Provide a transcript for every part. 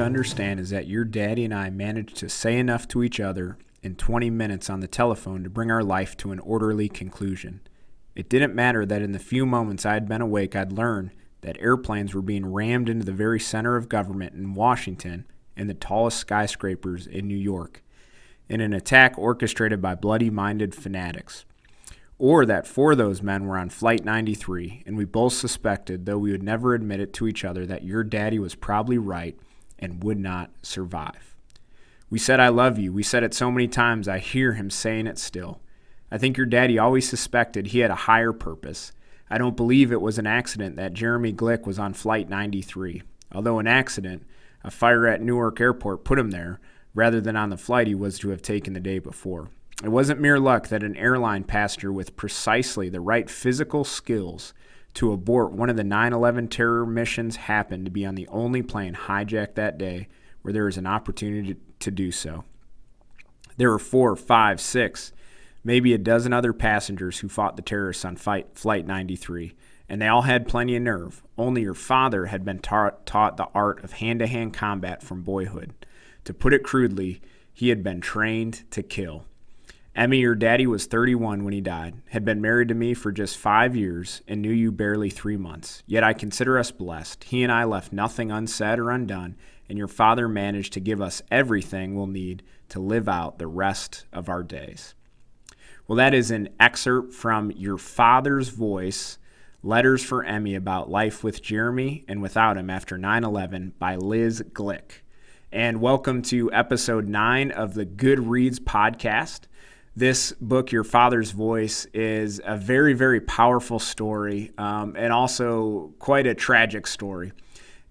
understand is that your daddy and I managed to say enough to each other in 20 minutes on the telephone to bring our life to an orderly conclusion. It didn't matter that in the few moments I had been awake, I'd learned that airplanes were being rammed into the very center of government in Washington and the tallest skyscrapers in New York, in an attack orchestrated by bloody-minded fanatics. Or that 4 of those men were on Flight 93, and we both suspected, though we would never admit it to each other, that your daddy was probably right and would not survive. We said, "I love you." We said it so many times, I hear him saying it still. I think your daddy always suspected he had a higher purpose. I don't believe it was an accident that Jeremy Glick was on Flight 93. Although an accident, a fire at Newark Airport put him there, rather than on the flight he was to have taken the day before. It wasn't mere luck that an airline passenger with precisely the right physical skills to abort one of the 9/11 terror missions happened to be on the only plane hijacked that day where there was an opportunity to do so. There were 4, 5, 6, maybe a dozen other passengers who fought the terrorists on Flight 93, and they all had plenty of nerve. Only your father had been taught the art of hand-to-hand combat from boyhood. To put it crudely, he had been trained to kill. Emmy, your daddy was 31 when he died, had been married to me for just 5 years, and knew you barely 3 months. Yet I consider us blessed. He and I left nothing unsaid or undone, and your father managed to give us everything we'll need to live out the rest of our days. Well, that is an excerpt from Your Father's Voice, Letters for Emmy About Life with Jeremy and Without Him After 9/11 by Liz Glick. And welcome to episode 9 of the Good Reads podcast. This book, Your Father's Voice, is a very, very powerful story and also quite a tragic story.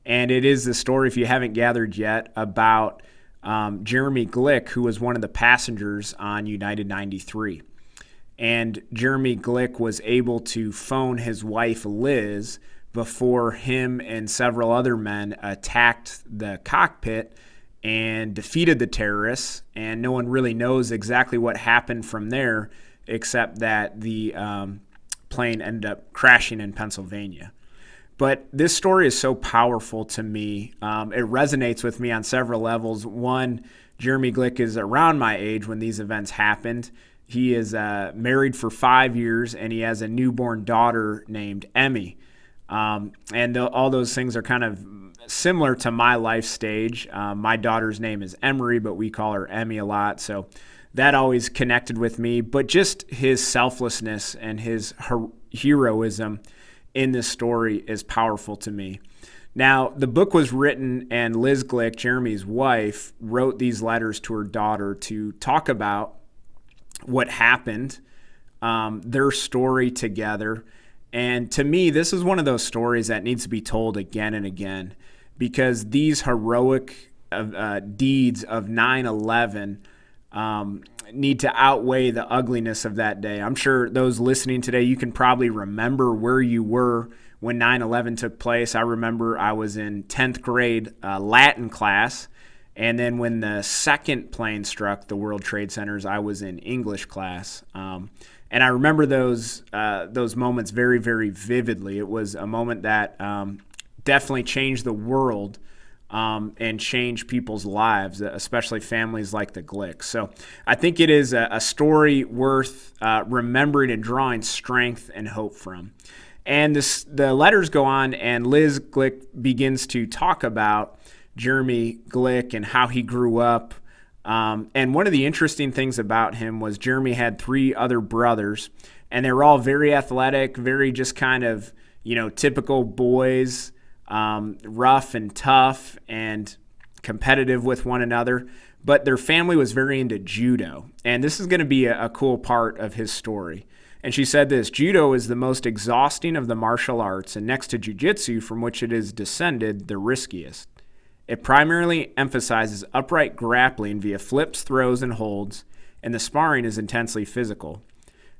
And it is the story, if you haven't gathered yet, about Jeremy Glick, who was one of the passengers on United 93. And Jeremy Glick was able to phone his wife, Liz, before him and several other men attacked the cockpit and defeated the terrorists, and no one really knows exactly what happened from there, except that the plane ended up crashing in Pennsylvania. But this story is so powerful to me. It resonates with me on several levels. One, Jeremy Glick is around my age when these events happened. He is married for 5 years, and he has a newborn daughter named Emmy. And all those things are kind of similar to my life stage. My daughter's name is Emery, but we call her Emmy a lot. So that always connected with me. But just his selflessness and his heroism in this story is powerful to me. Now, the book was written, and Liz Glick, Jeremy's wife, wrote these letters to her daughter to talk about what happened, their story together. And to me, this is one of those stories that needs to be told again and again, because these heroic deeds of 9/11 need to outweigh the ugliness of that day. I'm sure those listening today, you can probably remember where you were when 9/11 took place. I remember I was in 10th grade Latin class, and then when the second plane struck the World Trade Centers, I was in English class. And I remember those moments very, very vividly. It was a moment that definitely changed the world and changed people's lives, especially families like the Glicks. So I think it is a story worth remembering and drawing strength and hope from. And the letters go on, and Liz Glick begins to talk about Jeremy Glick and how he grew up. And one of the interesting things about him was Jeremy had 3 other brothers, and they were all very athletic, very just kind of, typical boys, rough and tough and competitive with one another. But their family was very into judo. And this is going to be a cool part of his story. And she said this: judo is the most exhausting of the martial arts, and next to jiu-jitsu, from which it is descended, the riskiest. It primarily emphasizes upright grappling via flips, throws, and holds, and the sparring is intensely physical.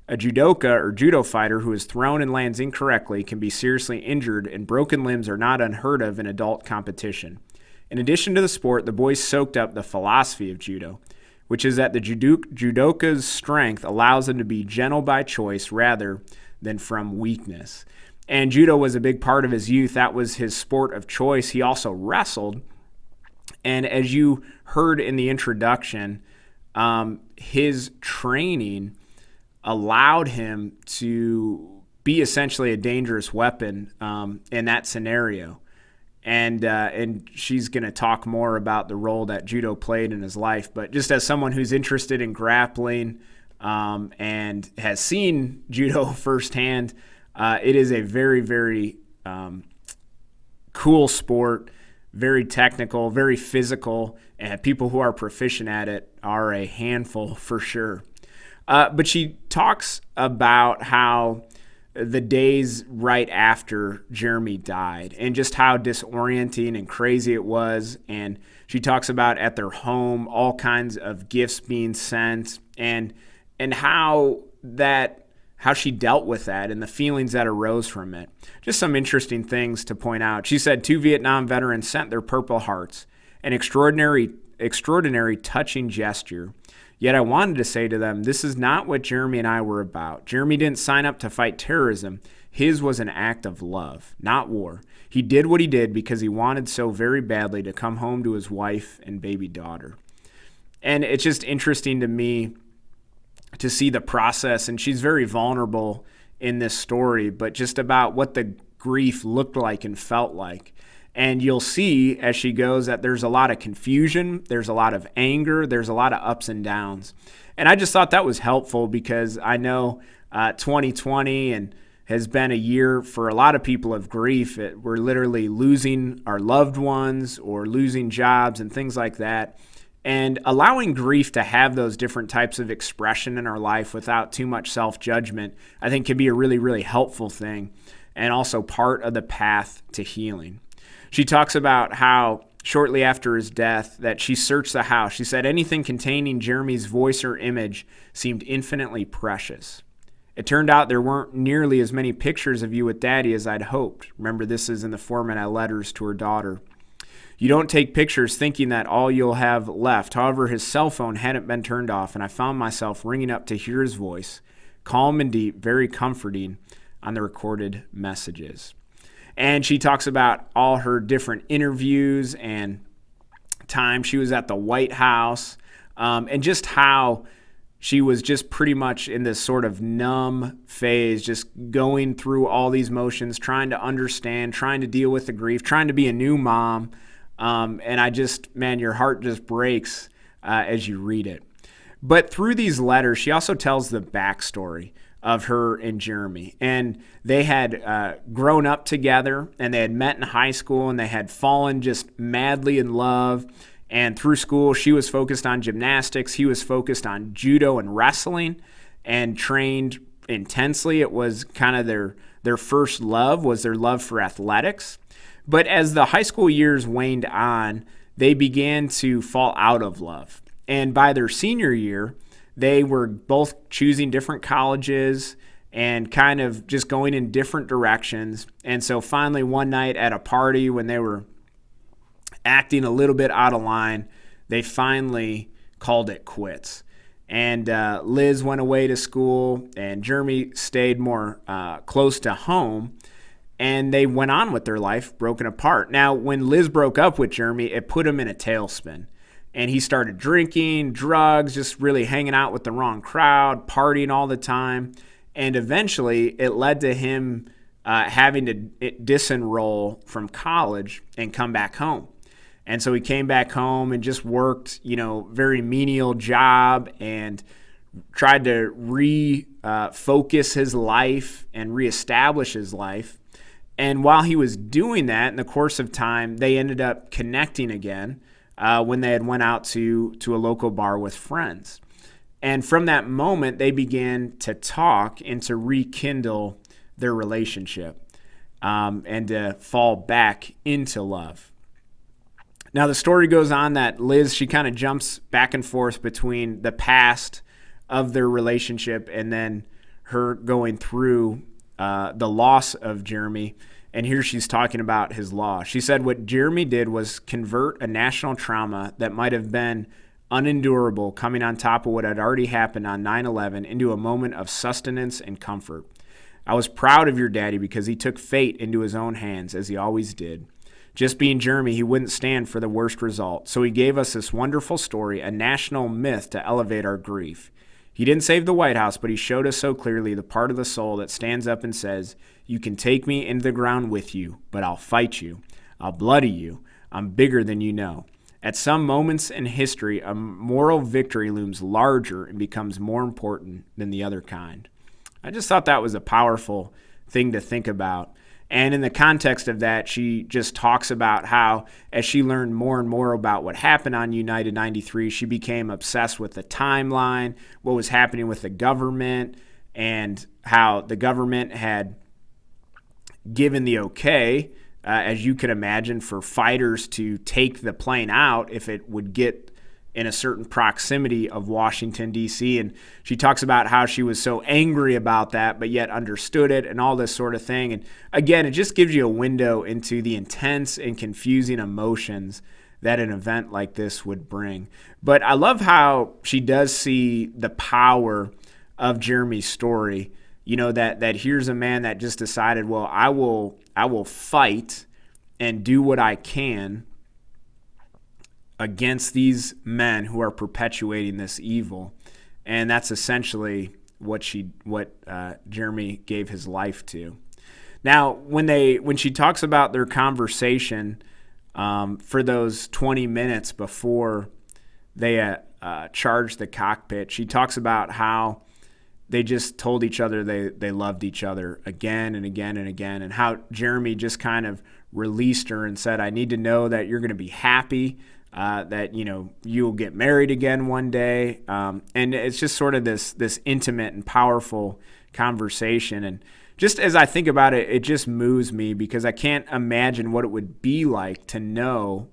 A judoka or judo fighter who is thrown and lands incorrectly can be seriously injured, and broken limbs are not unheard of in adult competition. In addition to the sport, the boys soaked up the philosophy of judo, which is that the judoka's strength allows them to be gentle by choice rather than from weakness. And judo was a big part of his youth. That was his sport of choice. He also wrestled. And as you heard in the introduction, his training allowed him to be essentially a dangerous weapon in that scenario. And she's going to talk more about the role that judo played in his life. But just as someone who's interested in grappling and has seen judo firsthand, it is a very, very cool sport, very technical, very physical, and people who are proficient at it are a handful for sure. But she talks about how the days right after Jeremy died and just how disorienting and crazy it was. And she talks about at their home, all kinds of gifts being sent and how she dealt with that and the feelings that arose from it. Just some interesting things to point out. She said 2 Vietnam veterans sent their Purple Hearts, an extraordinary touching gesture. Yet I wanted to say to them, this is not what Jeremy and I were about. Jeremy didn't sign up to fight terrorism. His was an act of love, not war. He did what he did because he wanted so very badly to come home to his wife and baby daughter. And it's just interesting to me to see the process, and she's very vulnerable in this story, but just about what the grief looked like and felt like. And you'll see as she goes that there's a lot of confusion, there's a lot of anger, there's a lot of ups and downs. And I just thought that was helpful because I know 2020 and has been a year for a lot of people of grief. We're literally losing our loved ones or losing jobs and things like that. And allowing grief to have those different types of expression in our life without too much self-judgment, I think can be a really, really helpful thing and also part of the path to healing. She talks about how shortly after his death that she searched the house. She said anything containing Jeremy's voice or image seemed infinitely precious. It turned out there weren't nearly as many pictures of you with Daddy as I'd hoped. Remember, this is in the format of letters to her daughter. You don't take pictures thinking that all you'll have left. However, his cell phone hadn't been turned off, and I found myself ringing up to hear his voice, calm and deep, very comforting on the recorded messages. And she talks about all her different interviews and time she was at the White House, and just how she was just pretty much in this sort of numb phase, just going through all these motions, trying to understand, trying to deal with the grief, trying to be a new mom. And I just, man, your heart just breaks as you read it. But through these letters, she also tells the backstory of her and Jeremy. And they had grown up together, and they had met in high school, and they had fallen just madly in love. And through school, she was focused on gymnastics. He was focused on judo and wrestling and trained intensely. It was kind of their first love, was their love for athletics. But as the high school years waned on, they began to fall out of love. And by their senior year, they were both choosing different colleges and kind of just going in different directions. And so finally one night at a party when they were acting a little bit out of line, they finally called it quits. And Liz went away to school, and Jeremy stayed more close to home. And they went on with their life broken apart. Now, when Liz broke up with Jeremy, it put him in a tailspin. And he started drinking, drugs, just really hanging out with the wrong crowd, partying all the time. And eventually it led to him having to disenroll from college and come back home. And so he came back home and just worked, very menial job and tried to refocus his life and reestablish his life. And while he was doing that, in the course of time, they ended up connecting again when they had went out to a local bar with friends. And from that moment, they began to talk and to rekindle their relationship and to fall back into love. Now, the story goes on that Liz, she kind of jumps back and forth between the past of their relationship and then her going through the loss of Jeremy. And here she's talking about his loss. She said what Jeremy did was convert a national trauma that might have been unendurable coming on top of what had already happened on 9/11 into a moment of sustenance and comfort. I was proud of your daddy because he took fate into his own hands, as he always did. Just being Jeremy, he wouldn't stand for the worst result. So he gave us this wonderful story, a national myth to elevate our grief. He didn't save the White House, but he showed us so clearly the part of the soul that stands up and says, you can take me into the ground with you, but I'll fight you. I'll bloody you. I'm bigger than you know. At some moments in history, a moral victory looms larger and becomes more important than the other kind. I just thought that was a powerful thing to think about. And in the context of that, she just talks about how, as she learned more and more about what happened on United 93, she became obsessed with the timeline, what was happening with the government, and how the government had given the okay, as you can imagine, for fighters to take the plane out if it would get in a certain proximity of Washington, D.C. And she talks about how she was so angry about that, but yet understood it and all this sort of thing. And again, it just gives you a window into the intense and confusing emotions that an event like this would bring. But I love how she does see the power of Jeremy's story. You know, that here's a man that just decided, well, I will fight and do what I can against these men who are perpetuating this evil. And that's essentially what Jeremy gave his life to. Now, when she talks about their conversation for those 20 minutes before they charged the cockpit, she talks about how they just told each other they loved each other again and again and again, and how Jeremy just kind of released her and said, I need to know that you're going to be happy, that you'll get married again one day. And it's just sort of this intimate and powerful conversation. And just as I think about it, it just moves me, because I can't imagine what it would be like to know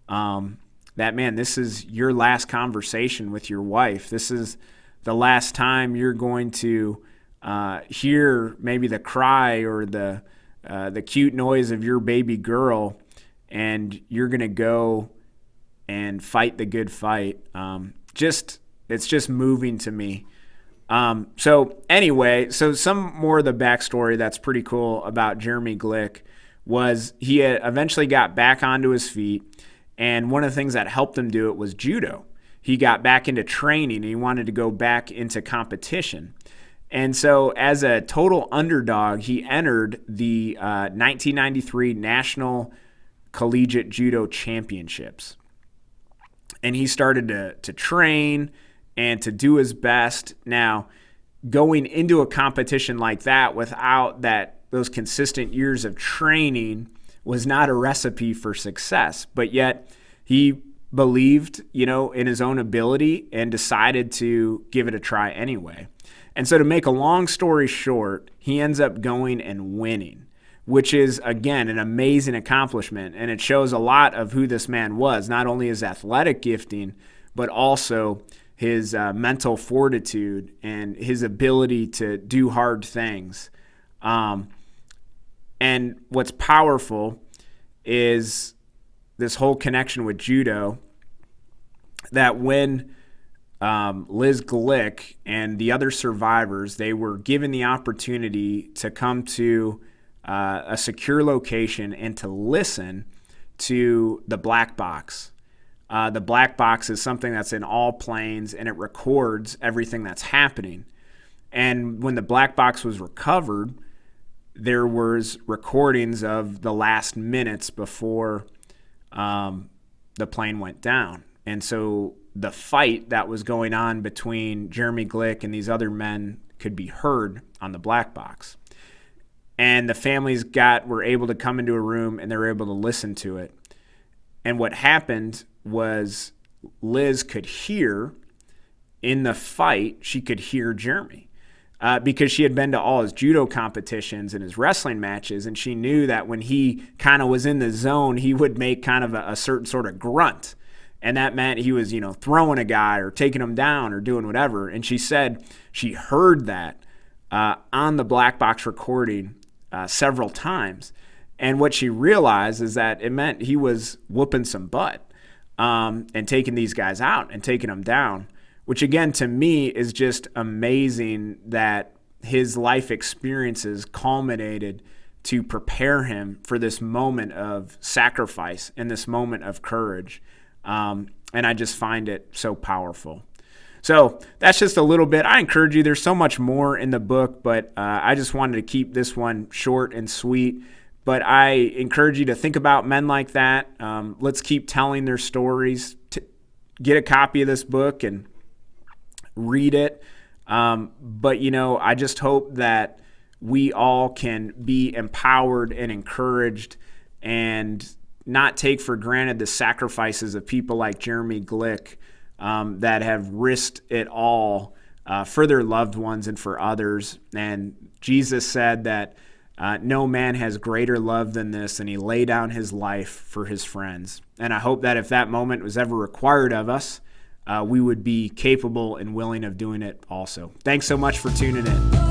that, man, this is your last conversation with your wife. This is the last time you're going to hear maybe the cry or the cute noise of your baby girl, and you're going to go and fight the good fight. It's just moving to me. So some more of the backstory that's pretty cool about Jeremy Glick was he had eventually got back onto his feet, and one of the things that helped him do it was judo. He got back into training, and he wanted to go back into competition. And so as a total underdog, he entered the 1993 National Collegiate Judo Championships. And he started to train and to do his best. Now, going into a competition like that without those consistent years of training was not a recipe for success. But yet he believed, in his own ability and decided to give it a try anyway. And so to make a long story short, he ends up going and winning, which is, again, an amazing accomplishment. And it shows a lot of who this man was, not only his athletic gifting, but also his mental fortitude and his ability to do hard things. And what's powerful is this whole connection with judo, that when Liz Glick and the other survivors, they were given the opportunity to come to a secure location and to listen to the black box. The black box is something that's in all planes, and it records everything that's happening. And when the black box was recovered, there was recordings of the last minutes before the plane went down. And so the fight that was going on between Jeremy Glick and these other men could be heard on the black box. And the families were able to come into a room, and they were able to listen to it. And what happened was Liz could hear in the fight, she could hear Jeremy. Because she had been to all his judo competitions and his wrestling matches, and she knew that when he kind of was in the zone, he would make kind of a certain sort of grunt. And that meant he was, throwing a guy or taking him down or doing whatever. And she said she heard that on the black box recording several times. And what she realized is that it meant he was whooping some butt and taking these guys out and taking them down, which again, to me, is just amazing that his life experiences culminated to prepare him for this moment of sacrifice and this moment of courage. And I just find it so powerful. So that's just a little bit. I encourage you. There's so much more in the book, but I just wanted to keep this one short and sweet. But I encourage you to think about men like that. Let's keep telling their stories. Get a copy of this book and read it. But, I just hope that we all can be empowered and encouraged and not take for granted the sacrifices of people like Jeremy Glick that have risked it all for their loved ones and for others. And Jesus said that no man has greater love than this, and he laid down his life for his friends. And I hope that if that moment was ever required of us, we would be capable and willing of doing it also. Thanks so much for tuning in.